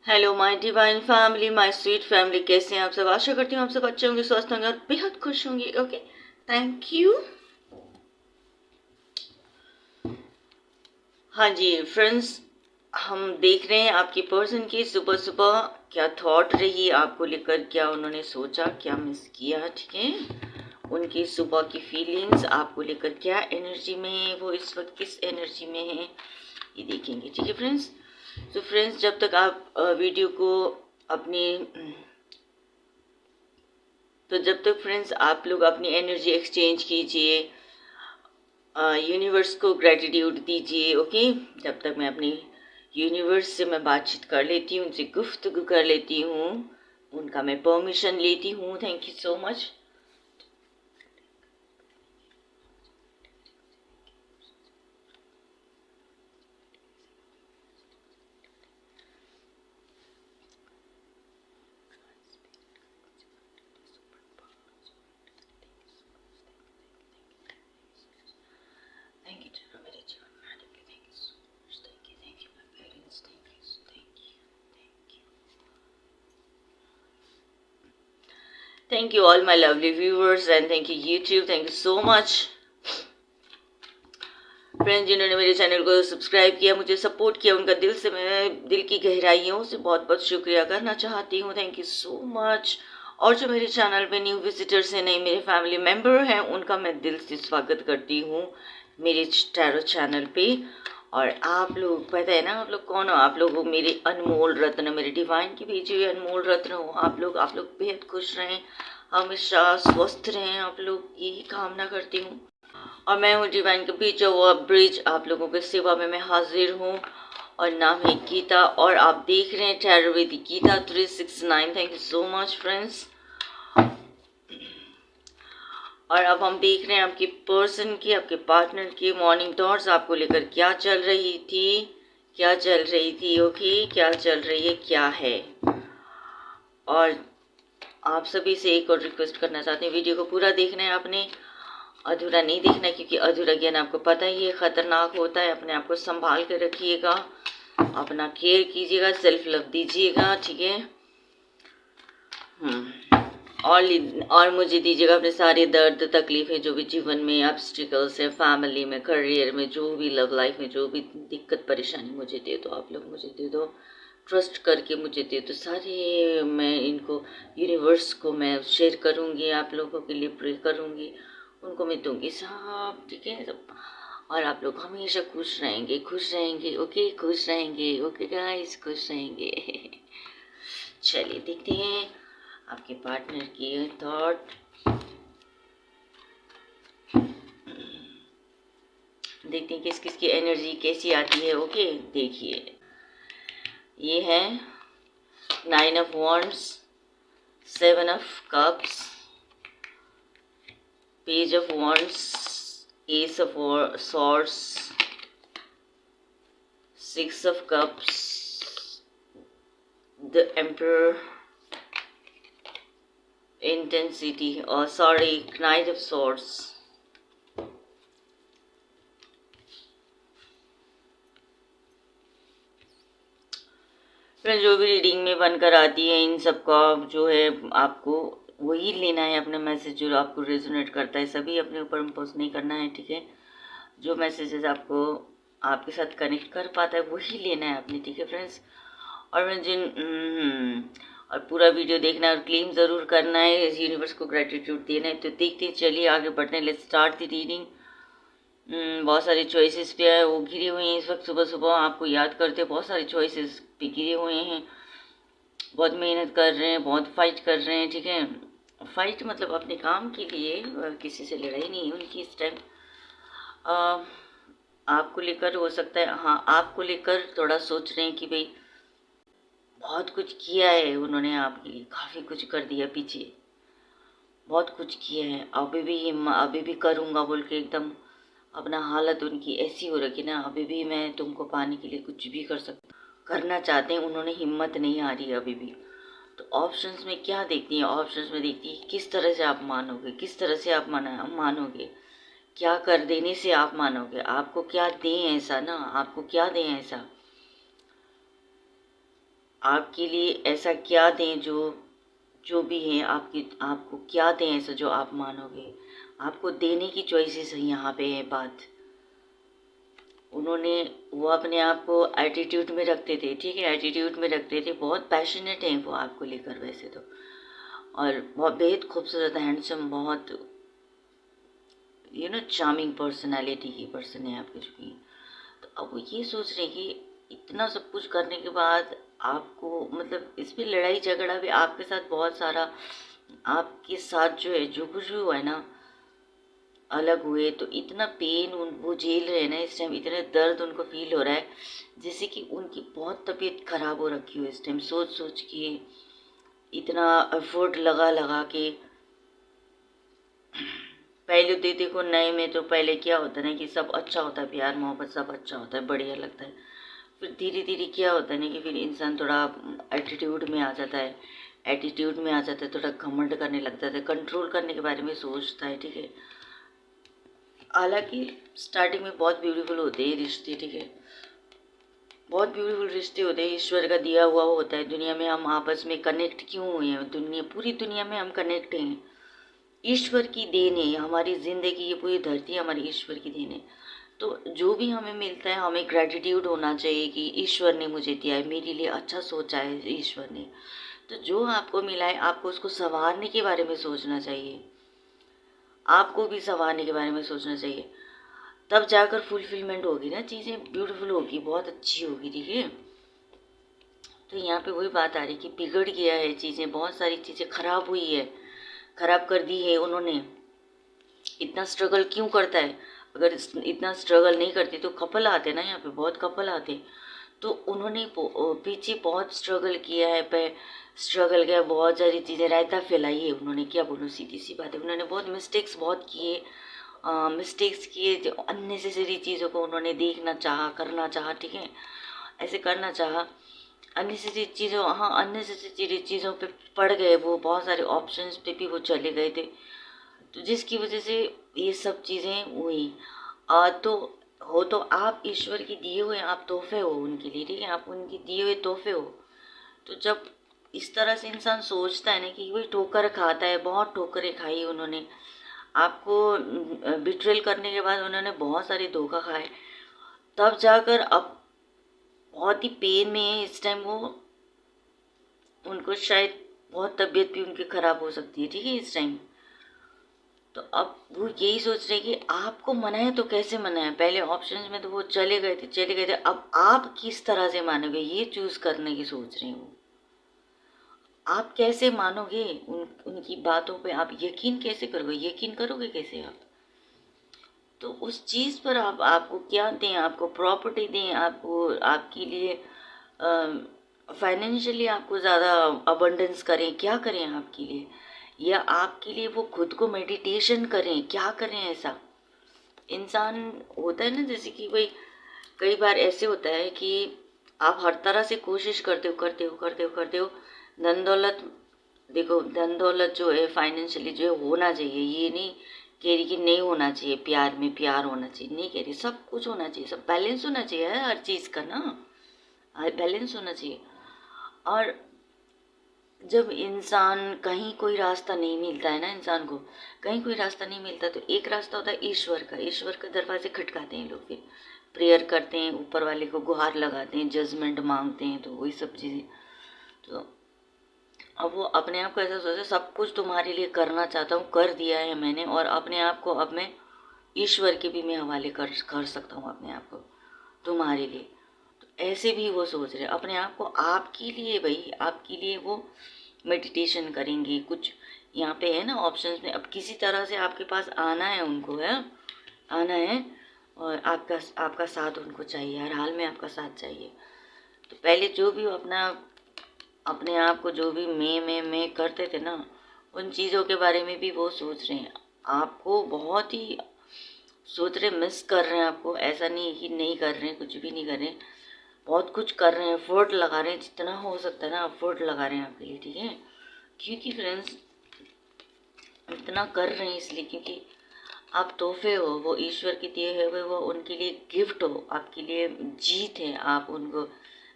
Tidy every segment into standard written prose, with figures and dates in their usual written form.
Hello my divine family, my sweet family, कैसे हैं आप सब। आशा करती हूँ आप सब अच्छे होंगे, स्वस्थ होंगे और बेहद खुश होंगे। Okay, thank you. हाँ जी फ्रेंड्स, हम देख रहे हैं आपकी पर्सन की सुबह सुबह क्या थॉट रही आपको लेकर, क्या उन्होंने सोचा, क्या मिस किया। ठीक है, उनकी सुबह की फीलिंग्स आपको लेकर क्या एनर्जी में है, वो इस वक्त किस एनर्जी में है, ये देखेंगे। ठीक है फ्रेंड्स, तो फ्रेंड्स जब तक आप वीडियो को अपनी तो जब तक फ्रेंड्स आप लोग अपनी एनर्जी एक्सचेंज कीजिए, यूनिवर्स को ग्रेटिट्यूड दीजिए। ओके, जब तक मैं अपनी यूनिवर्स से मैं बातचीत कर लेती हूँ, उनसे गुफ्तगू कर लेती हूँ, उनका मैं परमिशन लेती हूँ। Thank you so much. Thank you मेरे जीवन में आने के लिए। Thank you so much. Thank you my parents. Thank you all my lovely viewers and thank you YouTube. Thank you so much friends, जिन्होंने मेरे चैनल को सब्सक्राइब किया, मुझे सपोर्ट किया, उनका दिल से मैं दिल की गहराइयों से बहुत बहुत शुक्रिया करना चाहती हूँ। Thank you so much. और जो मेरे चैनल पे न्यू विजिटर्स हैं, नए मेरे फैमिली मेम्बर हैं, उनका मैं दिल से स्वागत करती हूँ मेरे टैरो चैनल पे। और आप लोग पता है ना आप लोग कौन हो, आप लोग हो मेरे अनमोल रत्न, मेरे डिवाइन की भेजी हुई अनमोल रत्न हो आप लोग बेहद खुश रहें, हमेशा स्वस्थ रहें, आप लोग यही कामना करती हूँ। और मैं हूँ डिवाइन के बीच वो ब्रिज, आप लोगों की सेवा में मैं हाजिर हूँ। और नाम है गीता, और आप देख रहे हैं tarot with Geeta 369। Thank you so much friends. और अब हम देख रहे हैं आपकी पर्सन की, आपके पार्टनर की मॉर्निंग थॉट्स आपको लेकर क्या चल रही थी, क्या चल रही थी। ओके, क्या चल रही है, क्या है। और आप सभी से एक और रिक्वेस्ट करना चाहते हैं, वीडियो को पूरा देखना है आपने, अधूरा नहीं देखना, क्योंकि अधूरा ज्ञान आपको पता ही है खतरनाक होता है। अपने आप को संभाल कर रखिएगा, अपना केयर कीजिएगा, सेल्फ लव दीजिएगा। ठीक है, और मुझे दीजिएगा अपने सारे दर्द तकलीफ़ें, जो भी जीवन में ऑब्स्टिकल्स है, फैमिली में, करियर में, जो भी लव लाइफ में जो भी दिक्कत परेशानी मुझे दे दो, आप लोग मुझे दे दो, ट्रस्ट करके मुझे दे दो सारे। मैं इनको यूनिवर्स को मैं शेयर करूँगी, आप लोगों के लिए प्रे करूँगी, उनको मैं दूंगी सब। ठीक है सब। और आप लोग हमेशा खुश रहेंगे, खुश रहेंगे। ओके, खुश रहेंगे। ओके गाइस, खुश रहेंगे। चलिए देखते हैं आपके पार्टनर की थॉट, देखते हैं किस किस की एनर्जी कैसी आती है। ओके, देखिए ये है 9 of wands, 7 of cups, page of wands, S of swords, 6 of cups, the emperor, intensity, or sorry, knight of swords. Friends, जो भी रीडिंग में बनकर आती है, इन सब का जो है आपको वही लेना है अपना मैसेज, जो आपको रेजोनेट करता है, सभी अपने ऊपर इम्पोज नहीं करना है। ठीक है, जो मैसेजेस आपको आपके साथ कनेक्ट कर पाता है वही लेना है आपने। ठीक है फ्रेंड्स, और मैं और पूरा वीडियो देखना है और क्लेम ज़रूर करना है, इस यूनिवर्स को ग्रेटिट्यूड देना है। तो देखते चलिए आगे बढ़ने, लेट्स स्टार्ट द रीडिंग। बहुत सारी चॉइसेस पे है वो घिरे हुए हैं इस वक्त, सुबह सुबह आपको याद करते बहुत सारी चॉइसेस पे घिरे हुए हैं, बहुत मेहनत कर रहे हैं, बहुत फाइट कर रहे हैं। ठीक है, फाइट मतलब अपने काम के लिए, किसी से लड़ाई नहीं है उनकी इस टाइम। आपको लेकर हो सकता है, हाँ आपको लेकर थोड़ा सोच रहे हैं कि भाई बहुत कुछ किया है उन्होंने आपके लिए, काफ़ी कुछ कर दिया पीछे, बहुत कुछ किया है, अभी भी करूँगा बोल के एकदम अपना हालत उनकी ऐसी हो रखी ना, अभी भी मैं तुमको पाने के लिए कुछ भी कर सकता, करना चाहते हैं उन्होंने, हिम्मत नहीं आ रही है अभी भी। तो ऑप्शंस में क्या देखती हैं, ऑप्शंस में देखती है किस तरह से आप मानोगे, किस तरह से आप मानोगे, क्या कर देने से आप मानोगे, आपको क्या दें ऐसा ना, आपको क्या दें ऐसा। आपके लिए ऐसा क्या दें जो जो भी है आपको क्या दें ऐसा जो आप मानोगे। आपको देने की चॉइसेस है, यहाँ पे है बात। उन्होंने वो अपने आप को एटीट्यूड में रखते थे, ठीक है, एटीट्यूड में रखते थे, बहुत पैशनेट हैं वो आपको लेकर वैसे तो, और बहुत बेहद खूबसूरत हैंडसम, बहुत चार्मिंग पर्सनालिटी की पर्सन है आपके जो भी। तो अब वो ये सोच रहे हैं कि इतना सब कुछ करने के बाद आपको मतलब इस पे लड़ाई झगड़ा भी आपके साथ बहुत सारा, आपके साथ जो है जो कुछ भी हुआ है ना, अलग हुए तो इतना पेन उन वो झेल रहे हैं ना इस टाइम, इतना दर्द उनको फील हो रहा है जैसे कि उनकी बहुत तबीयत खराब हो रखी हो इस टाइम, सोच सोच के, इतना एफर्ट लगा लगा के। पहले तो देखो नए में तो पहले क्या होता है ना कि सब अच्छा होता है, प्यार मोहब्बत सब अच्छा होता है, बढ़िया लगता है। फिर धीरे धीरे क्या होता है ना कि फिर इंसान थोड़ा एटीट्यूड में आ जाता है, एटीट्यूड में आ जाता है, थोड़ा घमंड करने लगता है, कंट्रोल करने के बारे में सोचता है, ठीक है। हालांकि स्टार्टिंग में बहुत ब्यूटीफुल होते हैं रिश्ते, ठीक है, बहुत ब्यूटीफुल रिश्ते होते हैं, ईश्वर का दिया हुआ वो होता है। दुनिया में हम आपस में कनेक्ट क्यों हुए हैं, दुनिया पूरी दुनिया में हम कनेक्ट हैं, ईश्वर की देन है हमारी ज़िंदगी, ये पूरी धरती हमारी ईश्वर की देन है। तो जो भी हमें मिलता है हमें ग्रैटिट्यूड होना चाहिए कि ईश्वर ने मुझे दिया है, मेरे लिए अच्छा सोचा है ईश्वर ने। तो जो आपको मिला है आपको उसको संवारने के बारे में सोचना चाहिए, आपको भी संवारने के बारे में सोचना चाहिए, तब जाकर फुलफिलमेंट होगी ना, चीज़ें ब्यूटीफुल होगी, बहुत अच्छी होगी, ठीक है। तो यहाँ पे वही बात आ रही कि बिगड़ गया है चीज़ें, बहुत सारी चीज़ें खराब हुई है, खराब कर दी है उन्होंने। इतना स्ट्रगल क्यों करता है, अगर इतना स्ट्रगल नहीं करती तो कपल आते ना, यहाँ पे बहुत कपल आते। तो उन्होंने पीछे बहुत स्ट्रगल किया है, पे स्ट्रगल किया, बहुत सारी चीज़ें रायता फैलाई है उन्होंने, क्या बोलूँ, सीधी सी बात है, उन्होंने बहुत मिस्टेक्स बहुत किए, मिस्टेक्स किए, जो अननेसेसरी चीज़ों को उन्होंने देखना चाहा, करना चाहा, ठीक है, ऐसे करना चाहा, अननेसेसरी चीज़ों, हाँ अननेसेसरी चीज़ों पे पड़ गए वो, बहुत सारे ऑप्शंस पे भी वो चले गए थे, तो जिसकी वजह से ये सब चीज़ें हुई। तो हो तो आप ईश्वर की दिए हुए आप तोहफे हो उनके लिए, ठीक है, आप उनके दिए हुए तोहफे हो। तो जब इस तरह से इंसान सोचता है ना कि वही ठोकर खाता है, बहुत ठोकरें खाई उन्होंने, आपको बिट्रेल करने के बाद उन्होंने बहुत सारे धोखा खाए, तब जाकर अब बहुत ही पेन में है इस टाइम वो, उनको शायद बहुत तबीयत भी उनकी खराब हो सकती है, ठीक है, इस टाइम। तो अब वो यही सोच रहे कि आपको मनाए तो कैसे मनाए, पहले ऑप्शंस में तो वो चले गए थे, अब आप किस तरह से मानोगे ये चूज करने की सोच रही हूँ। आप कैसे मानोगे उनकी बातों पे, आप यकीन कैसे करोगे, यकीन करोगे कैसे आप। तो उस चीज़ पर आप, आपको क्या दें, आपको प्रॉपर्टी दें, आपको आपके लिए फाइनेंशियली आपको ज़्यादा अबंडेंस करें, क्या करें आपके लिए, या आपके लिए वो खुद को मेडिटेशन करें, क्या करें ऐसा। इंसान होता है ना, जैसे कि भाई कई बार ऐसे होता है कि आप हर तरह से कोशिश करते हो, धन दौलत, देखो धन दौलत जो है फाइनेंशियली जो है होना चाहिए, ये नहीं कह रही कि नहीं होना चाहिए, प्यार में प्यार होना चाहिए, नहीं कह रही, सब कुछ होना चाहिए, सब बैलेंस होना चाहिए हर चीज़ का ना, हर बैलेंस होना चाहिए। और जब इंसान कहीं कोई रास्ता नहीं मिलता है ना, इंसान को कहीं कोई रास्ता नहीं मिलता, तो एक रास्ता होता है ईश्वर का, ईश्वर के दरवाजे खटकाते हैं लोग, फिर प्रेयर करते हैं, ऊपर वाले को गुहार लगाते हैं, जजमेंट मांगते हैं, तो वही सब चीज़ें। तो अब वो अपने आप को ऐसा सोचे सब कुछ तुम्हारे लिए करना चाहता हूँ, कर दिया है मैंने, और अपने आप को अब मैं ईश्वर के भी मैं हवाले कर सकता हूँ अपने आप को तुम्हारे लिए। तो ऐसे भी वो सोच रहे अपने आप को आपके लिए, भाई आपके लिए वो मेडिटेशन करेंगे कुछ, यहाँ पे है ना ऑप्शंस में, अब किसी तरह से आपके पास आना है उनको, है आना है, और आपका आपका साथ उनको चाहिए, हर हाल में आपका साथ चाहिए। तो पहले जो भी अपना अपने आप को जो भी मैं करते थे ना, उन चीज़ों के बारे में भी वो सोच रहे हैं, आपको बहुत ही सोच रहे, मिस कर रहे हैं आपको, ऐसा नहीं है कि नहीं कर रहे हैं, कुछ भी नहीं कर रहे हैं, बहुत कुछ कर रहे हैं, एफर्ट लगा रहे हैं, जितना हो सकता है ना एफर्ट लगा रहे हैं आपके लिए, ठीक है। क्योंकि फ्रेंड्स इतना कर रहे हैं इसलिए क्योंकि आप तोहफे हो, वो ईश्वर के दिए हुए, वो उनके लिए गिफ्ट हो, आपके लिए जीत है, आप उनको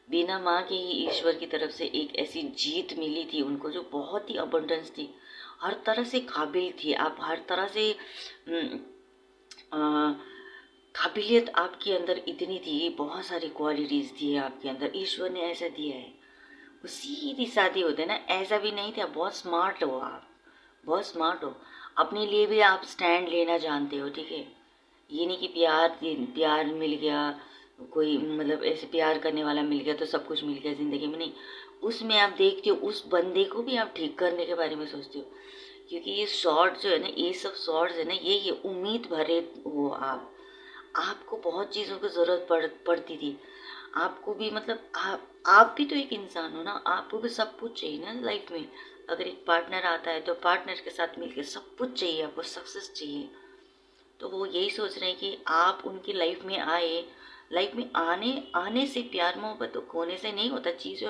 बिना माँ के ही ईश्वर की तरफ से एक ऐसी जीत मिली थी उनको जो बहुत ही अबंडेंस थी, हर तरह से काबिल थी आप, हर तरह से काबिलियत आपके अंदर इतनी थी, बहुत सारी क्वालिटीज़ थी आपके अंदर, ईश्वर ने ऐसा दिया है। वो सीधी सादी होते हैं ना, ऐसा भी नहीं था, बहुत स्मार्ट हो आप, बहुत स्मार्ट हो, अपने लिए भी आप स्टैंड लेना जानते हो, ठीक है। ये नहीं कि प्यार प्यार मिल गया, कोई मतलब ऐसे प्यार करने वाला मिल गया तो सब कुछ मिल गया ज़िंदगी में, नहीं। उसमें आप देखते हो उस बंदे को भी आप ठीक करने के बारे में सोचते हो, क्योंकि ये शॉर्ट जो है ना, ये सब शॉर्ट्स है ना, ये उम्मीद भरे हो आप, आपको बहुत चीज़ों की ज़रूरत पड़ती थी, आपको भी मतलब आप भी तो एक इंसान हो ना, आपको भी सब कुछ चाहिए ना लाइफ में। अगर एक पार्टनर आता है तो पार्टनर के साथ मिलकर सब कुछ चाहिए, आपको सक्सेस चाहिए। तो वो यही सोच रहे हैं कि आप उनकी लाइफ में आए, लाइफ में आने आने से प्यार मोहब्बत तो खोने से नहीं होता। चीज़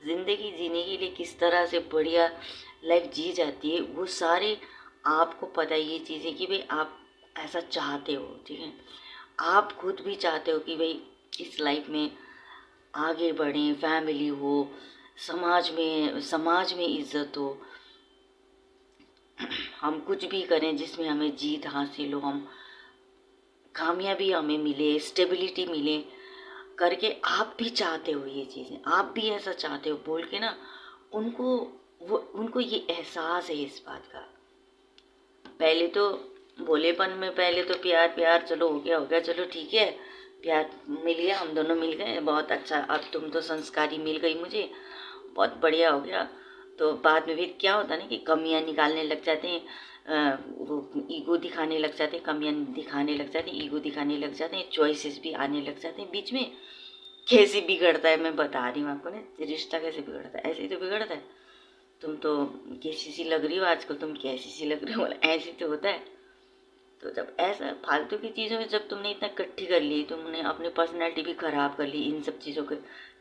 ज़िंदगी जीने के लिए किस तरह से बढ़िया लाइफ जी जाती है वो सारे आपको पता है, ये चीज़ें कि भाई आप ऐसा चाहते हो, ठीक है। आप खुद भी चाहते हो कि भाई इस लाइफ में आगे बढ़ें, फैमिली हो, समाज में इज्जत हो, हम कुछ भी करें जिसमें हमें जीत हासिल हो, हम कामयाबी हमें मिले, स्टेबिलिटी मिले करके आप भी चाहते हो ये चीज़ें, आप भी ऐसा चाहते हो बोल के ना उनको, वो उनको ये एहसास है इस बात का। पहले तो भोलेपन में, पहले तो प्यार प्यार चलो हो गया चलो ठीक है, प्यार मिल गया, हम दोनों मिल गए, बहुत अच्छा, अब तुम तो संस्कारी मिल गई मुझे, बहुत बढ़िया हो गया। तो बाद में फिर क्या होता है ना कि कमियां निकालने लग जाते हैं, वो ईगो दिखाने लग जाते हैं, कमियां दिखाने लग जाते हैं, ईगो दिखाने लग जाते हैं, चॉइसेस भी आने लग जाते हैं बीच में। कैसे बिगड़ता है मैं बता रही हूँ आपको ना, रिश्ता कैसे बिगड़ता है, ऐसे ही तो बिगड़ता है। तुम तो कैसी सी लग रही हो आजकल, तुम कैसी सी लग रही हो, ऐसे तो होता है। तो जब ऐसा फालतू की चीज़ों में जब तुमने इतना इकट्ठी कर ली, तुमने अपनी पर्सनैलिटी भी ख़राब कर ली, इन सब चीज़ों के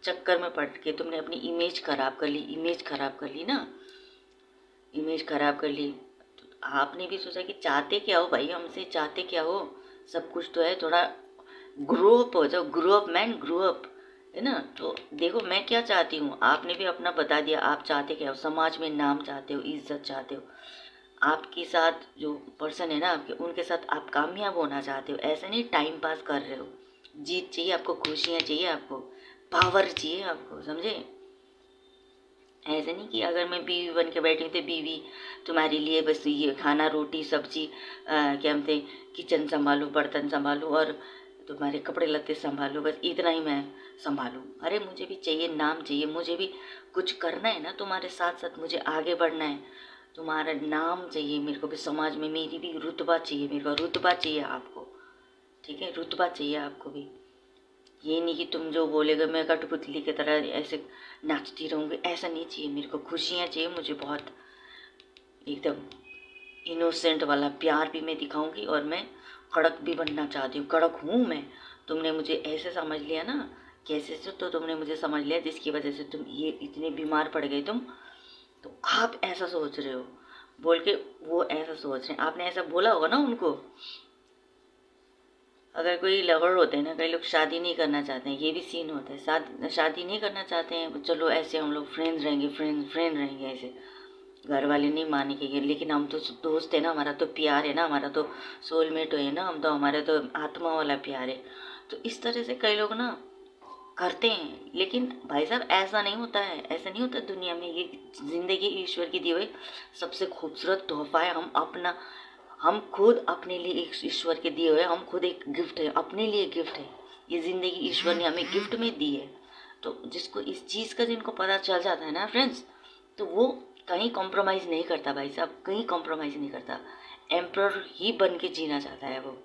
चक्कर में पड़ के तुमने अपनी इमेज ख़राब कर ली, इमेज ख़राब कर ली ना, इमेज ख़राब कर ली। तो आपने भी सोचा कि चाहते क्या हो भाई, हमसे चाहते क्या हो, सब कुछ तो है, थोड़ा ग्रो अप हो जाओ, grow up man, grow up, है ना। तो देखो मैं क्या चाहती हूँ, आपने भी अपना बता दिया, आप चाहते क्या हो, समाज में नाम चाहते हो, इज्जत चाहते हो, आपके साथ जो पर्सन है ना आपके, उनके साथ आप कामयाब होना चाहते हो, ऐसा नहीं टाइम पास कर रहे हो, जीत चाहिए आपको, खुशियाँ चाहिए आपको, पावर चाहिए आपको, समझे। ऐसे नहीं कि अगर मैं बीवी बन के बैठी हूँ तो बीवी तुम्हारे लिए बस ये खाना रोटी सब्जी क्या बोलते हैं, किचन संभालो, बर्तन संभालो और तुम्हारे कपड़े लत्ते संभालो, बस इतना ही मैं संभालूँ। अरे मुझे भी चाहिए, नाम चाहिए, मुझे भी कुछ करना है ना तुम्हारे साथ साथ, मुझे आगे बढ़ना है, तुम्हारा नाम चाहिए मेरे को भी, समाज में मेरी भी रुतबा चाहिए, मेरे को रुतबा चाहिए आपको, ठीक है, रुतबा चाहिए आपको भी। ये नहीं कि तुम जो बोलेगा मैं कठपुतली की तरह ऐसे नाचती रहूँगी, ऐसा नहीं चाहिए मेरे को, खुशियाँ चाहिए मुझे बहुत, एकदम इनोसेंट वाला प्यार भी मैं दिखाऊंगी, और मैं कड़क भी बनना चाहती हूँ, कड़क हूँ मैं। तुमने मुझे ऐसे समझ लिया ना, कैसे से तो तुमने मुझे समझ लिया जिसकी वजह से तुम ये इतने बीमार पड़ गए तुम, तो आप ऐसा सोच रहे हो बोल के, वो ऐसा सोच रहे हैं, आपने ऐसा बोला होगा ना उनको। अगर कोई लवर होते हैं ना, कई लोग शादी नहीं करना चाहते हैं, ये भी सीन होता है, शादी नहीं करना चाहते हैं, चलो ऐसे हम लोग फ्रेंड रहेंगे, फ्रेंड रहेंगे ऐसे, घर वाले नहीं मानेंगे, लेकिन हम तो दोस्त है ना, हमारा तो प्यार है ना, हमारा तो सोलमेट है ना, हम तो, हमारे तो आत्मा वाला प्यार है। तो इस तरह से कई लोग ना करते हैं, लेकिन भाई साहब ऐसा नहीं होता है, ऐसा नहीं होता दुनिया में। ये ज़िंदगी ईश्वर की दी हुई सबसे खूबसूरत तोहफा है, हम खुद अपने लिए एक ईश्वर के दिए हुए, हम खुद एक गिफ्ट है, अपने लिए गिफ्ट है, ये ज़िंदगी ईश्वर ने हमें गिफ्ट में दी है। तो जिसको इस चीज़ का, जिनको पता चल जाता है ना फ्रेंड्स, तो वो कहीं कॉम्प्रोमाइज़ नहीं करता भाई साहब, कहीं कॉम्प्रोमाइज़ नहीं करता, एम्प्रर ही बन के जीना चाहता है वो,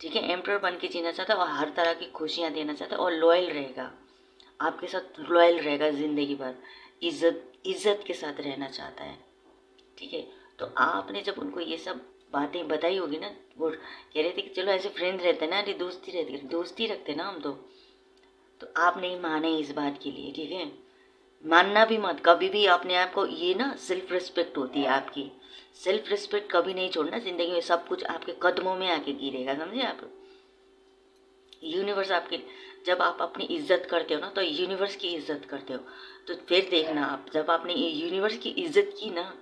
ठीक है, एम्प्रर बन के जीना चाहता है, और हर तरह की खुशियाँ देना चाहता है, और लॉयल रहेगा आपके साथ, लॉयल रहेगा ज़िंदगी भर, इज्जत के साथ रहना चाहता है, ठीक है। तो आपने जब उनको ये सब बातें बताई होगी ना, वो कह रहे थे कि चलो ऐसे फ्रेंड रहते हैं ना, अरे दोस्ती रहती है, दोस्ती रखते ना हम तो आप नहीं माने इस बात के लिए, ठीक है। मानना भी मत कभी भी अपने आप को, ये ना सेल्फ रिस्पेक्ट होती है आपकी, सेल्फ रिस्पेक्ट कभी नहीं छोड़ना ज़िंदगी में, सब कुछ आपके कदमों में आके गिरेगा, समझे आप। यूनिवर्स आपके जब आप अपनी इज्जत करते हो ना तो यूनिवर्स की इज्जत करते हो। तो फिर देखना, आप जब आपने यूनिवर्स की इज्जत की ना,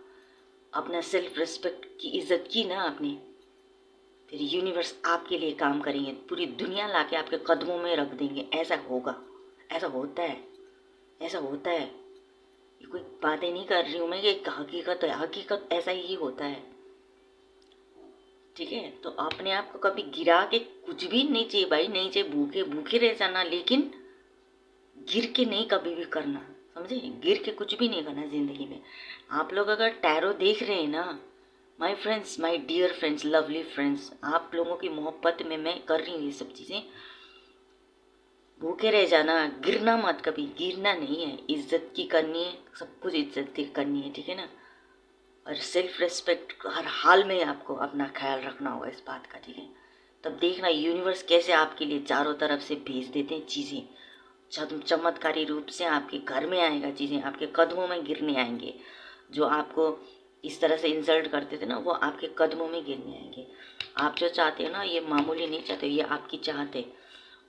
अपना सेल्फ रिस्पेक्ट की इज्जत की ना आपने, फिर यूनिवर्स आपके लिए काम करेंगे, पूरी दुनिया लाके आपके कदमों में रख देंगे। ऐसा होगा, ऐसा होता है, ऐसा होता है। ये कोई बातें नहीं कर रही हूँ मैं, ये हकीकत है, हकीकत ऐसा ही होता है। ठीक है, तो अपने आप को कभी गिरा के कुछ भी नहीं चाहिए भाई, नहीं चाहिए। भूखे भूखे रह जाना, लेकिन गिर के नहीं कभी भी करना, समझे? गिर के कुछ भी नहीं करना जिंदगी में। आप लोग अगर टैरो देख रहे हैं ना, my friends, my dear friends, lovely friends, आप लोगों की मोहब्बत में मैं कर रही हूँ ये सब चीज़ें। भूखे रह जाना, गिरना मत कभी, गिरना नहीं है। इज्जत की करनी है, सब कुछ इज्जत की करनी है, ठीक है ना? और सेल्फ रिस्पेक्ट हर हाल में आपको अपना ख्याल रखना होगा इस बात का, ठीक है? तब देखना यूनिवर्स कैसे आपके लिए चारों तरफ से भेज देते हैं चीज़ें, चमत्कारी रूप से आपके घर में आएगा, चीज़ें आपके कदमों में गिरने आएंगे। जो आपको इस तरह से इंसल्ट करते थे ना, वो आपके कदमों में गिरने आएंगे। आप जो चाहते हो ना, ये मामूली नहीं चाहते हो, ये आपकी चाहत है।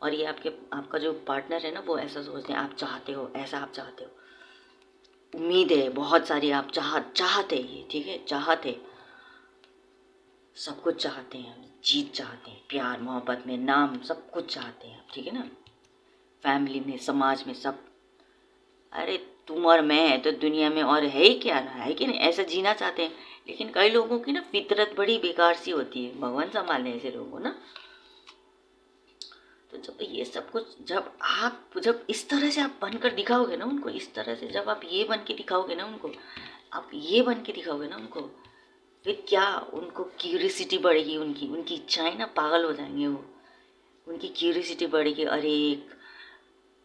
और ये आपका जो पार्टनर है ना, वो ऐसा सोचते हैं, आप चाहते हो, ऐसा आप चाहते हो। उम्मीद है बहुत सारी, आप चाहते हैं ये, ठीक है? चाहते, सब कुछ चाहते हैं हम, जीत चाहते हैं, प्यार मोहब्बत में, नाम, सब कुछ चाहते हैं, ठीक है ना? फैमिली में, समाज में, सब। अरे तुम और मैं है तो दुनिया में और है ही क्या, ना है कि नहीं? ऐसा जीना चाहते हैं। लेकिन कई लोगों की ना फितरत बड़ी बेकार सी होती है, भगवान संभालने ऐसे लोगों ना। तो जब ये सब कुछ, जब इस तरह से आप बनकर दिखाओगे ना उनको, इस तरह से जब आप ये बन के दिखाओगे ना उनको, आप ये बन के दिखाओगे ना उनको, फिर क्या उनको क्यूरियसिटी बढ़ेगी, उनकी उनकी इच्छाएं ना, पागल हो जाएंगे वो। उनकी क्यूरियसिटी बढ़ेगी। अरे एक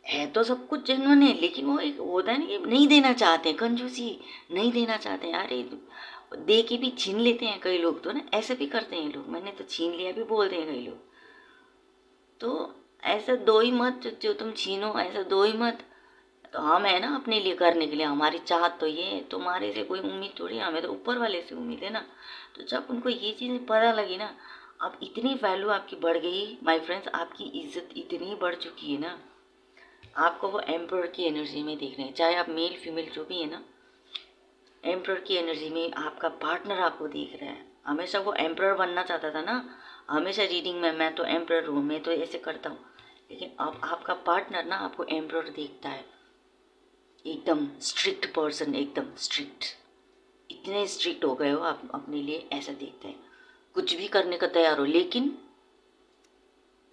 है तो सब कुछ जेन्युइन है, लेकिन वो एक होता है ना कि नहीं देना चाहते हैं, कंजूसी, नहीं देना चाहते हैं। अरे दे के भी छीन लेते हैं कई लोग, तो ना ऐसे भी करते हैं लोग, मैंने तो छीन लिया भी बोलते हैं कई लोग। तो ऐसा दो ही मत, जो तुम छीनो ऐसा दो ही मत। तो हम है ना अपने लिए करने के लिए, हमारी चाहत तो ये है, तुम्हारे से कोई उम्मीद थोड़ी, हमें तो ऊपर वाले से उम्मीद है ना। तो जब उनको ये चीज़ें पता लगी ना, अब इतनी वैल्यू आपकी बढ़ गई माय फ्रेंड्स, आपकी इज्जत इतनी बढ़ चुकी है ना, आपको वो एम्पर की एनर्जी में देख रहे हैं, चाहे आप मेल फीमेल जो भी है ना, एम्पर की एनर्जी में आपका पार्टनर आपको देख रहा है। हमेशा वो एम्पर बनना चाहता था ना, हमेशा रीडिंग में मैं तो एम्पर हूँ, मैं तो ऐसे करता हूँ। लेकिन अब आपका पार्टनर ना आपको एम्पर देखता है, एकदम स्ट्रिक्ट पर्सन, एकदम स्ट्रिक्ट। इतने स्ट्रिक्ट हो गए हो आप अपने लिए, ऐसा देखते हैं। कुछ भी करने का तैयार हो, लेकिन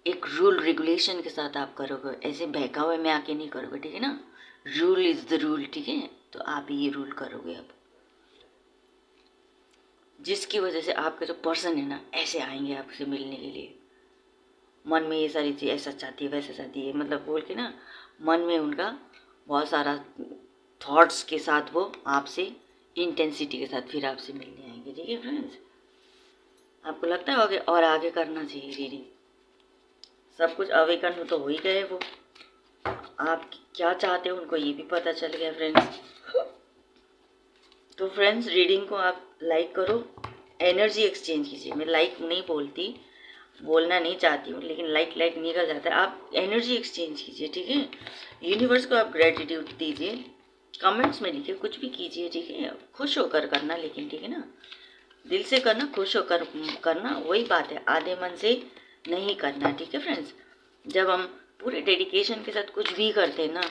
एक रूल रेगुलेशन के साथ आप करोगे, ऐसे बहकावे में आके नहीं करोगे, ठीक है ना? रूल इज द रूल, ठीक है? तो आप ये रूल करोगे अब, जिसकी वजह से आपके जो पर्सन है ना, ऐसे आएंगे आपसे मिलने के लिए। मन में ये सारी चीज़, ऐसा चाहती है, वैसा चाहती है, मतलब बोल के ना, मन में उनका बहुत सारा थॉट्स के साथ वो आपसे इंटेंसिटी के साथ फिर आपसे मिलने आएंगे, ठीक है फ्रेंड्स? आपको लगता है आगे और आगे करना चाहिए रीडिंग? सब कुछ अवेकन तो हो ही गए वो, आप क्या चाहते हो उनको ये भी पता चल गया फ्रेंड्स। तो फ्रेंड्स रीडिंग को आप लाइक करो, एनर्जी एक्सचेंज कीजिए। मैं लाइक नहीं बोलती, बोलना नहीं चाहती हूँ, लेकिन लाइक लाइक निकल जाता है। आप एनर्जी एक्सचेंज कीजिए, ठीक है? यूनिवर्स को आप ग्रेटिट्यूड दीजिए, कमेंट्स में लिखिए, कुछ भी कीजिए, ठीक है? खुश होकर करना, लेकिन ठीक है ना, दिल से करना, खुश होकर करना, वही बात है। आधे मन से नहीं करना, ठीक है फ्रेंड्स? जब हम पूरे डेडिकेशन के साथ कुछ भी करते हैं ना,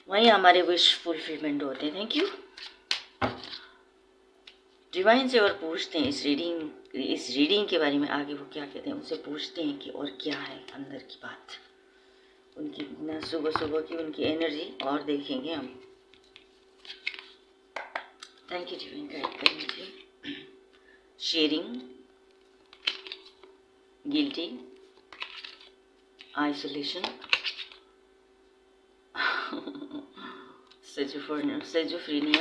वहीं हमारे विश फुलफिलमेंट होते हैं। Thank you. डिवाइन से और पूछते हैं इस रीडिंग के बारे में, आगे वो क्या कहते हैं, उनसे पूछते हैं कि और क्या है अंदर की बात, उनकी ना सुबह सुबह की उनकी एनर्जी और देखेंगे हम। थैंक यू डिवाइन गाइड करने के लिए। Sharing, guilty, isolation, schizophrenia,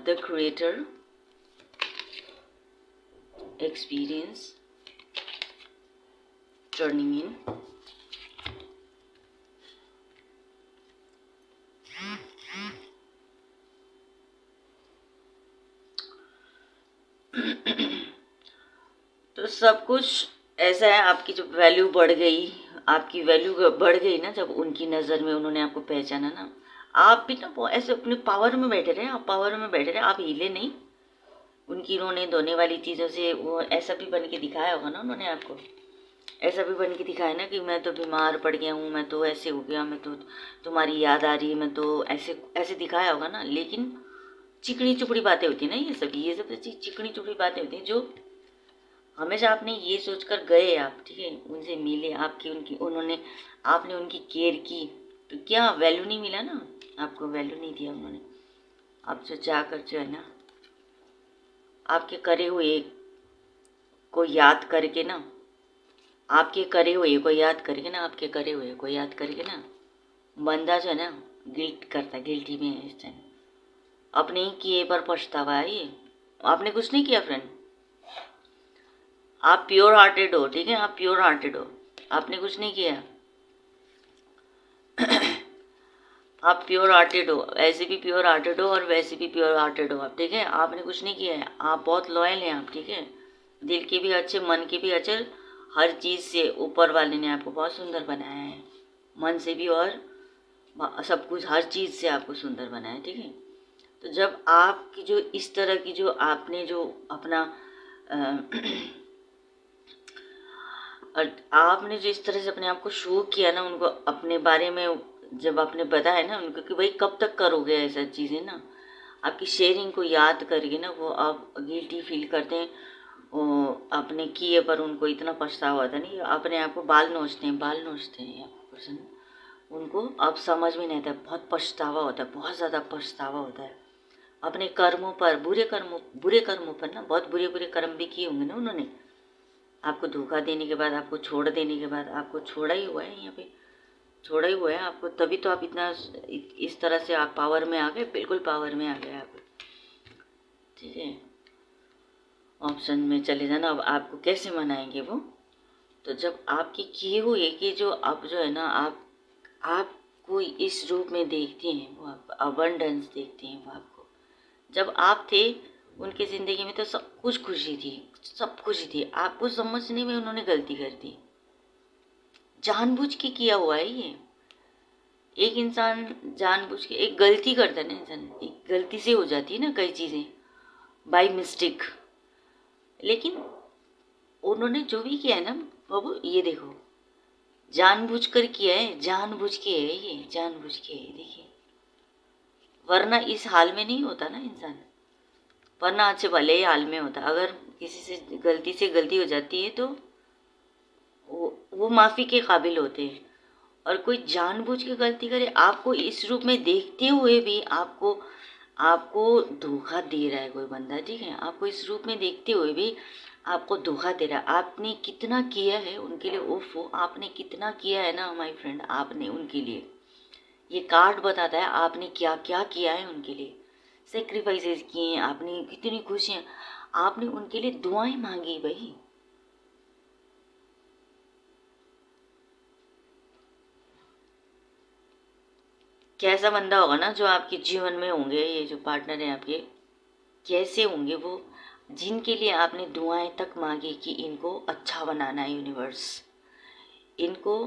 the creator, experience, turning in, तो सब कुछ ऐसा है, आपकी जब वैल्यू बढ़ गई, आपकी वैल्यू बढ़ गई ना, जब उनकी नज़र में उन्होंने आपको पहचाना ना, आप भी ना वो ऐसे अपने पावर में बैठे रहे, आप पावर में बैठे रहे, आप हिले नहीं। उनकी रोने धोने वाली चीज़ों से वो ऐसा भी बन के दिखाया होगा ना उन्होंने आपको, ऐसा भी बन के दिखाया ना कि मैं तो बीमार पड़ गया हूँ, मैं तो ऐसे हो गया, मैं तो तुम्हारी याद आ रही है, मैं तो ऐसे ऐसे दिखाया होगा ना। लेकिन चिकनी चुपड़ी बातें होती है ना, ये सब चिकनी चुपड़ी बातें होती हैं, जो हमेशा आपने ये सोचकर गए आप, ठीक है, उनसे मिले, आपकी उनकी उन्होंने आपने उनकी केयर की, तो क्या वैल्यू नहीं मिला ना, आपको वैल्यू नहीं दिया उन्होंने। आप जो जाकर जो है ना, आपके करे हुए को याद करके ना, आपके करे हुए को याद करके ना, आपके करे हुए को याद करके ना, बंदा जो है ना गिल्ट करता है, गिल्टी में है इस टाइम। अपने ही किए पर पछतावा है ये, आपने कुछ नहीं किया फ्रेंड, आप प्योर हार्टेड हो, ठीक है, आप प्योर हार्टेड हो, आपने कुछ नहीं किया। आप प्योर हार्टेड हो, ऐसे भी प्योर हार्टेड हो और वैसे भी प्योर हार्टेड हो आप, ठीक है, आपने कुछ नहीं किया है, आप बहुत लॉयल हैं आप, ठीक है, दिल के भी अच्छे, मन के भी अच्छे, हर चीज़ से ऊपर वाले ने आपको बहुत सुंदर बनाया है, मन से भी और सब कुछ, हर चीज़ से आपको सुंदर बनाया है, ठीक है। तो जब आपकी जो इस तरह की जो आपने जो अपना आपने जो इस तरह से अपने आप को शो किया ना, उनको अपने बारे में जब आपने बताया ना उनको कि भाई कब तक करोगे ऐसा चीज़ें ना, आपकी शेयरिंग को याद करके ना वो आप गिल्टी फील करते हैं, वो अपने किए पर उनको इतना पछतावा होता नहीं, अपने आप को बाल नोचते हैं, बाल नोचते हैं पर्सन, उनको अब समझ में नहीं आता, बहुत पछतावा होता है, बहुत ज़्यादा पछतावा होता है अपने कर्मों पर, बुरे कर्मों पर ना, बहुत बुरे बुरे कर्म भी किए होंगे ना उन्होंने, आपको धोखा देने के बाद, आपको छोड़ देने के बाद, आपको छोड़ा ही हुआ है यहाँ पे, छोड़ा ही हुआ है आपको, तभी तो आप इतना इस तरह से आप पावर में आ गए, बिल्कुल पावर में आ गए आप, ठीक है। ऑप्शन में चले जाना, अब आपको कैसे मनाएंगे वो, तो जब आपके किए हुए कि जो अब जो है ना, आपको इस रूप में देखते हैं, वो आप अबंडेंस देखते हैं वो आपको, जब आप थे उनकी ज़िंदगी में तो सब कुछ खुशी थी, सब खुशी थी, आपको समझने में उन्होंने गलती कर दी, जानबूझ के किया हुआ है ये। एक इंसान जानबूझ के एक गलती करता है ना, इंसान एक गलती से हो जाती है ना कई चीज़ें, बाय मिस्टेक, लेकिन उन्होंने जो भी किया है ना बाबू, ये देखो जानबूझ कर किया है, जानबूझ के है ये, जानबूझ के है, देखिए, वरना इस हाल में नहीं होता ना इंसान, वरना अच्छे भले ही हाल में होता, अगर किसी से गलती हो जाती है तो वो माफ़ी के काबिल होते हैं, और कोई जानबूझ के गलती करे, आपको इस रूप में देखते हुए भी आपको आपको धोखा दे रहा है कोई बंदा, ठीक है, आपको इस रूप में देखते हुए भी आपको धोखा दे रहा है, आपने कितना किया है उनके लिए, ओफो आपने कितना किया है ना माय फ्रेंड, आपने उनके लिए, ये कार्ड बताता है आपने क्या क्या किया है उनके लिए, सेक्रीफाइसेस किए हैं आपने, कितनी खुशियाँ, आपने उनके लिए दुआएं मांगी भाई, कैसा बंदा होगा ना जो आपके जीवन में होंगे, ये जो पार्टनर हैं आपके, कैसे होंगे वो, जिनके लिए आपने दुआएं तक मांगी कि इनको अच्छा बनाना है यूनिवर्स, इनको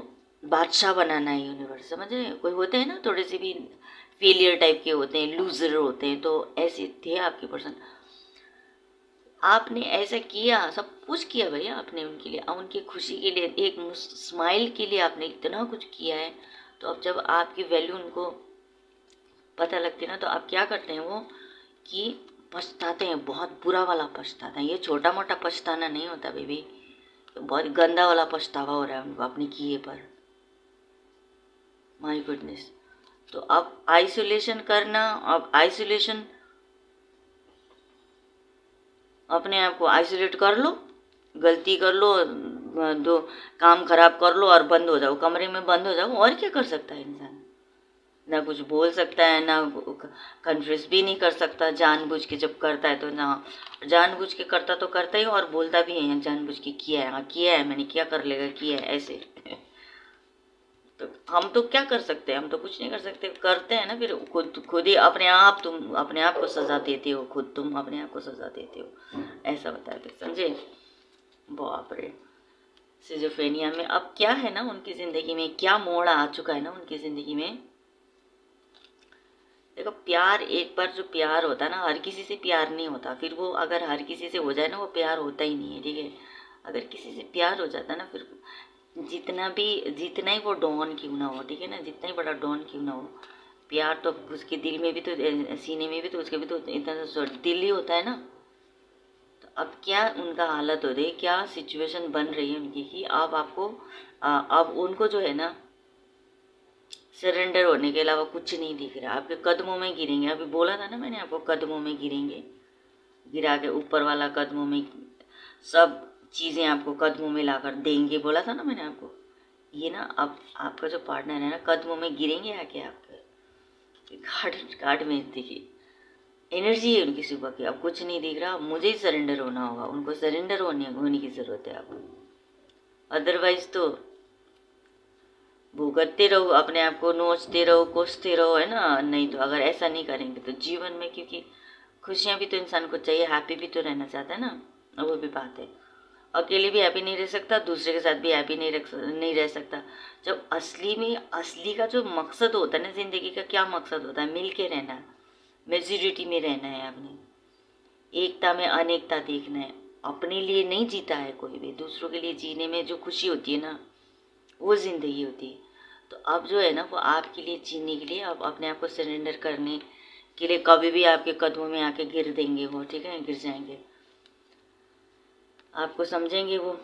बादशाह बनाना है यूनिवर्स, समझ रहे हैं, कोई होते हैं ना थोड़े से भी फेलियर टाइप के होते हैं, लूजर होते हैं, तो ऐसे थे आपके पर्सन, आपने ऐसा किया, सब कुछ किया भैया आपने उनके लिए, उनकी खुशी के लिए, एक स्माइल के लिए आपने इतना कुछ किया है, तो अब जब आपकी वैल्यू उनको पता लगती है ना, तो आप क्या करते हैं वो कि पछताते हैं, बहुत बुरा वाला पछताते हैं, ये छोटा मोटा पछताना नहीं होता बेबी, तो बहुत गंदा वाला पछतावा हो रहा है उनको अपने किए पर, माय गुडनेस। तो अब आइसोलेशन करना, अब आइसोलेशन, अपने आप को आइसोलेट कर लो, गलती कर लो, दो काम खराब कर लो और बंद हो जाओ, कमरे में बंद हो जाओ, और क्या कर सकता है इंसान, ना कुछ बोल सकता है, ना कन्फ्यूज भी नहीं कर सकता, जानबूझ के जब करता है तो ना, जानबूझ के करता तो करता ही, और बोलता भी है जानबूझ के किया है, हाँ किया है मैंने, क्या कर लेगा, किया है ऐसे तो हम तो क्या कर सकते हैं, हम तो कुछ नहीं कर सकते, करते हैं ना, फिर खुद खुद ही अपने आप, तुम अपने आप को सज़ा देते हो, खुद तुम अपने आप को सज़ा देते हो, ऐसा बताते, समझे, बाप रे। सिजोफ्रेनिया में अब क्या है ना, उनकी ज़िंदगी में क्या मोड़ आ चुका है ना उनकी ज़िंदगी में। देखो प्यार, एक बार जो प्यार होता है ना, हर किसी से प्यार नहीं होता, फिर वो अगर हर किसी से हो जाए ना, वो प्यार होता ही नहीं है, ठीक है। अगर किसी से प्यार हो जाता है ना, फिर जितना ही वो डॉन क्यों ना हो, ठीक है ना, जितना ही बड़ा डॉन क्यों ना हो, प्यार तो उसके दिल में भी तो, सीने में भी तो, उसके भी तो इतना तो दिल ही होता है ना। तो अब क्या उनका हालत हो रही है, क्या सिचुएशन बन रही है उनकी कि अब आपको अब उनको जो है ना, सरेंडर होने के अलावा कुछ नहीं दिख रहा, आपके कदमों में गिरेंगे। अभी बोला था ना मैंने आपको, कदमों में गिरेंगे, गिरा के ऊपर वाला कदमों में सब चीज़ें आपको कदमों में लाकर देंगे, बोला था ना मैंने आपको। ये ना अब आपका जो पार्टनर है ना, कदमों में गिरेंगे आके आपके, घाट घाट में देखिए एनर्जी है उनकी सुबह की। अब कुछ नहीं दिख रहा, मुझे ही सरेंडर होना होगा, उनको सरेंडर होने की ज़रूरत है आपको, अदरवाइज तो भुगतते रहो, अपने आप को नोचते रहो, कोसते रहो, है ना। नहीं तो अगर ऐसा नहीं करेंगे तो जीवन में, क्योंकि खुशियाँ भी तो इंसान को चाहिए, हैप्पी भी तो रहना चाहता है ना, वो भी बात है। अकेले भी हैप्पी नहीं रह सकता, दूसरे के साथ भी हैप्पी नहीं रह सकता। जब असली का जो मकसद होता है ना ज़िंदगी का, क्या मकसद होता है, मिल के रहना, मेजोरिटी में रहना है आपने, एकता में अनेकता देखना है। अपने लिए नहीं जीता है कोई भी, दूसरों के लिए जीने में जो खुशी होती है ना, वो ज़िंदगी होती है। तो अब जो है ना, वो आपके लिए जीने के लिए, अब अपने आप को सरेंडर करने के लिए कभी भी आपके कदमों में आके गिर देंगे वो, ठीक है, गिर जाएंगे, आपको समझेंगे वो,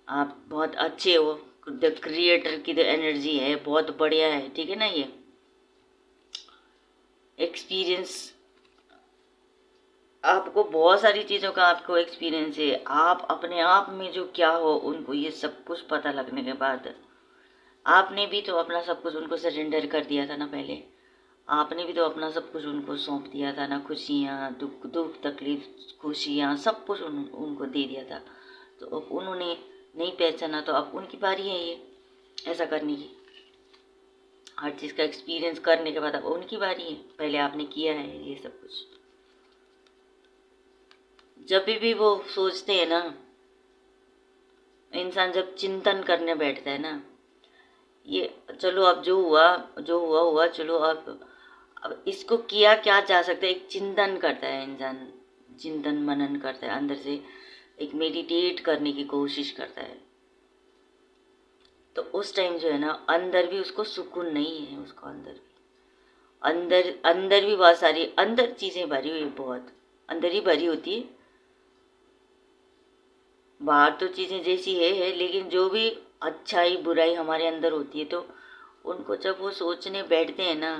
आप बहुत अच्छे हो, द क्रिएटर की जो एनर्जी है बहुत बढ़िया है, ठीक है ना। ये एक्सपीरियंस, आपको बहुत सारी चीज़ों का आपको एक्सपीरियंस है, आप अपने आप में जो क्या हो उनको ये सब कुछ पता लगने के बाद, आपने भी तो अपना सब कुछ उनको सरेंडर कर दिया था ना पहले, आपने भी तो अपना सब कुछ उनको सौंप दिया था ना, खुशियाँ, दुख दुख तकलीफ, खुशियाँ, सब कुछ उनको दे दिया था। तो अब उन्होंने नहीं पहचाना, तो अब उनकी बारी है ये ऐसा करने की, हर चीज़ का एक्सपीरियंस करने के बाद अब उनकी बारी है, पहले आपने किया है ये सब कुछ। जब भी वो सोचते हैं ना, इंसान जब चिंतन करने बैठता है ना, ये चलो अब जो हुआ हुआ, चलो अब इसको किया क्या जा सकता है, एक चिंतन करता है इंसान, चिंतन मनन करता है, अंदर से एक मेडिटेट करने की कोशिश करता है। तो उस टाइम जो है ना, अंदर भी उसको सुकून नहीं है, उसको अंदर अंदर भी बहुत सारी अंदर चीज़ें भरी हुई, बहुत अंदर ही भरी होती है, बाहर तो चीज़ें जैसी है, लेकिन जो भी अच्छाई बुराई हमारे अंदर होती है, तो उनको जब वो सोचने बैठते हैं ना,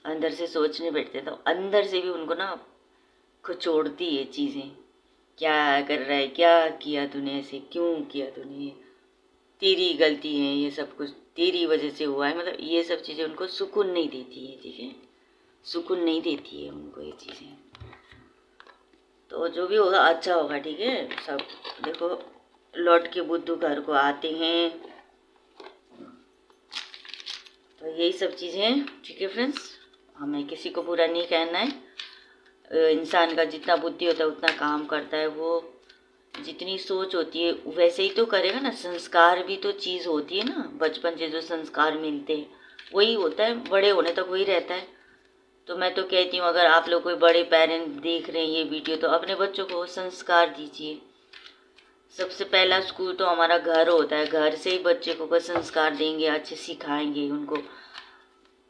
अंदर से सोचने बैठते हैं, तो अंदर से भी उनको ना खचोड़ती है चीज़ें, क्या कर रहा है, क्या किया तूने, ऐसे क्यों किया तूने, तेरी गलती है, ये सब कुछ तेरी वजह से हुआ है, मतलब ये सब चीज़ें उनको सुकून नहीं देती है, ठीक है, सुकून नहीं देती है उनको ये चीज़ें। तो जो भी होगा अच्छा होगा, ठीक है सब। देखो लौट के बुद्धू घर को आते हैं, तो यही सब चीज़ें, ठीक है फ्रेंड्स, हमें किसी को बुरा नहीं कहना है। इंसान का जितना बुद्धि होता है उतना काम करता है वो, जितनी सोच होती है वैसे ही तो करेगा ना। संस्कार भी तो चीज़ होती है ना, बचपन से जो संस्कार मिलते हैं वही होता है, बड़े होने तक वही रहता है। तो मैं तो कहती हूँ, अगर आप लोग कोई बड़े पेरेंट देख रहे हैं ये वीडियो, तो अपने बच्चों को संस्कार दीजिए। सबसे पहला स्कूल तो हमारा घर होता है, घर से ही बच्चे को संस्कार देंगे, अच्छे सिखाएंगे उनको,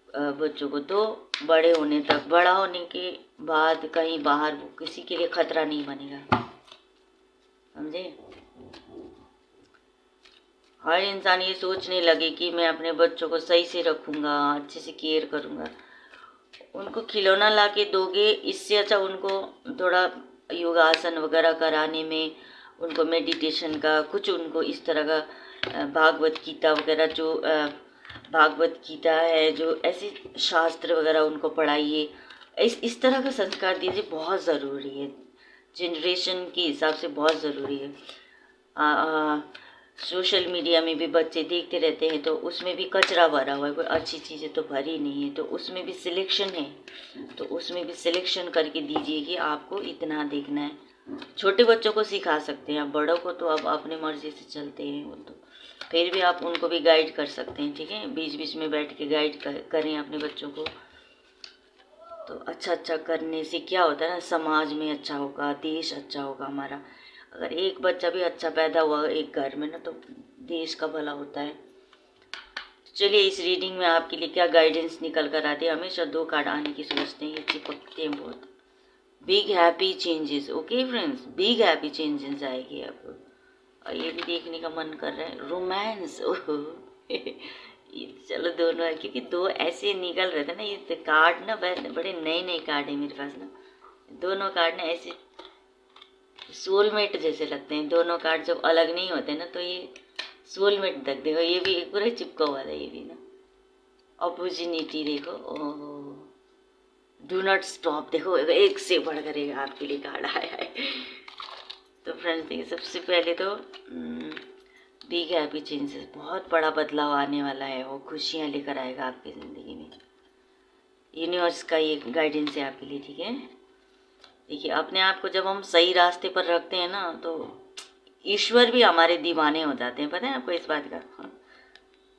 बच्चों को, तो बड़े होने तक, बड़ा होने के बाद कहीं बाहर वो किसी के लिए खतरा नहीं बनेगा, समझे। हर इंसान ये सोचने लगे कि मैं अपने बच्चों को सही से रखूँगा, अच्छे से केयर करूँगा। उनको खिलौना ला के दोगे, इससे अच्छा उनको थोड़ा योगासन वगैरह कराने में, उनको मेडिटेशन का कुछ, उनको इस तरह का भागवत गीता वगैरह, जो भागवत गीता है, जो ऐसे शास्त्र वगैरह उनको पढ़ाइए, इस तरह का संस्कार दीजिए, बहुत ज़रूरी है, जनरेशन के हिसाब से बहुत ज़रूरी है। सोशल मीडिया में भी बच्चे देखते रहते हैं, तो उसमें भी कचरा भरा हुआ है, कोई अच्छी चीज़ें तो भरी नहीं है, तो उसमें भी सिलेक्शन है, तो उसमें भी सिलेक्शन करके दीजिए कि आपको इतना देखना है, छोटे बच्चों को सिखा सकते हैं, बड़ों को तो अब अपनी मर्जी से चलते हैं वो तो, फिर भी आप उनको भी गाइड कर सकते हैं, ठीक है। बीच बीच में बैठ के गाइड करें अपने बच्चों को, तो अच्छा अच्छा करने से क्या होता है ना, समाज में अच्छा होगा, देश अच्छा होगा हमारा। अगर एक बच्चा भी अच्छा पैदा हुआ एक घर में ना, तो देश का भला होता है। चलिए इस रीडिंग में आपके लिए क्या गाइडेंस निकल कर आती है। हमेशा 2 कार्ड आने की सोचते हैं, ये चिपकते हैं बहुत। Big happy changes, okay friends, big happy changes आएगी आपको। और ये भी देखने का मन कर रहा है, रोमांस। ओहो ये चलो दोनों है, क्योंकि 2 ऐसे निकल रहे थे ना, ये कार्ड ना बड़े नए नए कार्ड है मेरे पास ना। दोनों कार्ड ना ऐसे सोलमेट जैसे लगते हैं। दोनों कार्ड जब अलग नहीं होते ना, तो ये सोलमेट तक देखो, ये भी एक पूरा चिपका हुआ था ये भी ना। अपॉर्चुनिटी देखो, ओहो, डू नॉट स्टॉप, देखो एक से बढ़कर एक आपके लिए कार्ड आया है। तो फ्रेंड्स देखिए, सबसे पहले तो बिग हैप्पी चेंजेस, बहुत बड़ा बदलाव आने वाला है, वो खुशियाँ लेकर आएगा आपकी ज़िंदगी में। यूनिवर्स का ये गाइडेंस है आपके लिए, ठीक है। देखिए अपने आप को जब हम सही रास्ते पर रखते हैं ना, तो ईश्वर भी हमारे दीवाने हो जाते हैं, पता है आपको इस बात का।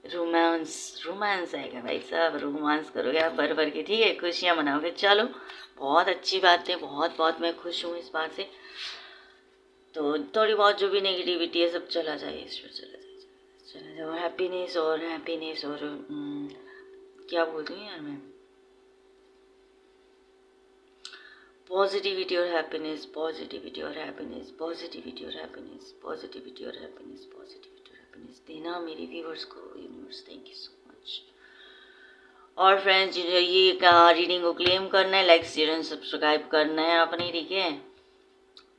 रोमांस, रोमांस आएगा भाई साहब, रोमांस करोगे आप भर भर के, ठीक है, खुशियाँ मनाओगे। चलो बहुत अच्छी बात है, बहुत बहुत मैं खुश हूँ इस बात से। तो थोड़ी बहुत जो भी नेगेटिविटी है सब चला जाए, ईश्वर चला जाए, चला जाओ। हैप्पीनेस और हैप्पीनेस और क्या बोलती हूँ यार मैं, पॉजिटिविटी और हैप्पीनेस, पॉजिटिविटी और हैप्पीनेस, पॉजिटिविटी और हैप्पीनेस, पॉजिटिविटी और हैप्पीनेस, पॉजिटिविटी और हैप्पीनेस देना मेरे व्यूअर्स को। Universe thank you so much. और फ्रेंड्स ये रीडिंग को क्लेम करना है, लाइक शेयर एंड सब्सक्राइब करना है अपनी, ठीक है।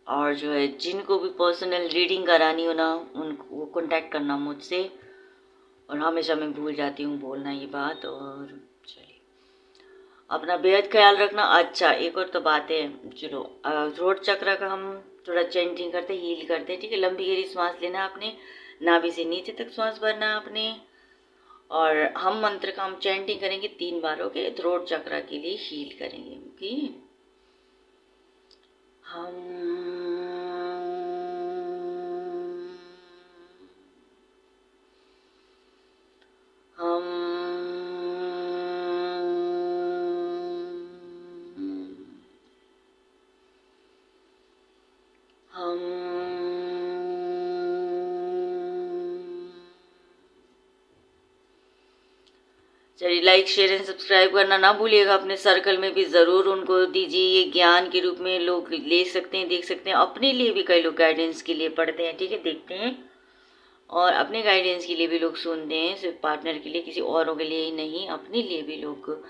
और जो है जिनको भी पर्सनल रीडिंग करानी हो ना, उनको कांटेक्ट करना मुझसे। और हमेशा मैं भूल जाती हूँ बोलना ये बात। और चलिए अपना बेहद ख्याल रखना। अच्छा एक और तो बात है, चलो थ्रोट चक्र का हम थोड़ा चेंटिंग करते, हील करते, ठीक है। लंबी गहरी सांस लेना आपने, नाभि से नीचे तक सांस भरना आपने। और हम मंत्र का हम चैंटिंग करेंगे 3 बार, ओके। थ्रोट चक्र के लिए हील करेंगे, ओके। चलिए लाइक शेयर एंड सब्सक्राइब करना ना भूलिएगा। अपने सर्कल में भी ज़रूर उनको दीजिए, ये ज्ञान के रूप में लोग ले सकते हैं, देख सकते हैं। अपने लिए भी कई लोग गाइडेंस के लिए पढ़ते हैं, ठीक है, देखते हैं। और अपने गाइडेंस के लिए भी लोग सुनते हैं, सिर्फ पार्टनर के लिए, किसी औरों के लिए ही नहीं, अपने लिए भी लोग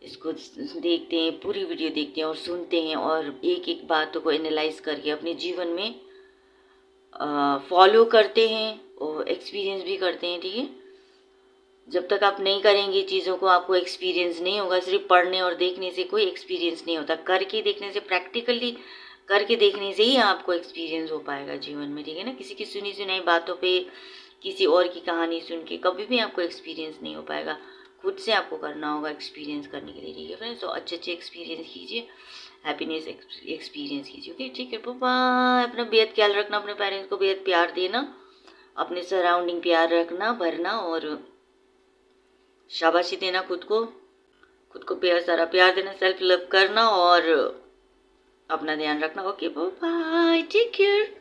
इसको देखते हैं, पूरी वीडियो देखते हैं और सुनते हैं। और एक एक बातों को एनालाइज करके अपने जीवन में फॉलो करते हैं और एक्सपीरियंस भी करते हैं, ठीक है। जब तक आप नहीं करेंगे चीज़ों को, आपको एक्सपीरियंस नहीं होगा। सिर्फ पढ़ने और देखने से कोई एक्सपीरियंस नहीं होता, करके देखने से, प्रैक्टिकली करके देखने से ही आपको एक्सपीरियंस हो पाएगा जीवन में, ठीक है ना। किसी की सुनी सुनाई बातों पे, किसी और की कहानी सुन के कभी भी आपको एक्सपीरियंस नहीं हो पाएगा। खुद से आपको करना होगा एक्सपीरियंस करने के लिए, ठीक है फ्रेंड्स। तो अच्छे अच्छे एक्सपीरियंस कीजिए, हैप्पीनेस एक्सपीरियंस कीजिए, ओके, ठीक है। बाय। अपना बेहद ख्याल रखना, अपने पेरेंट्स को बेहद प्यार देना, अपने सराउंडिंग प्यार रखना, भरना, और शाबाशी देना खुद को प्यार, सारा प्यार देना, सेल्फ लव करना और अपना ध्यान रखना, ओके बाय, टेक केयर।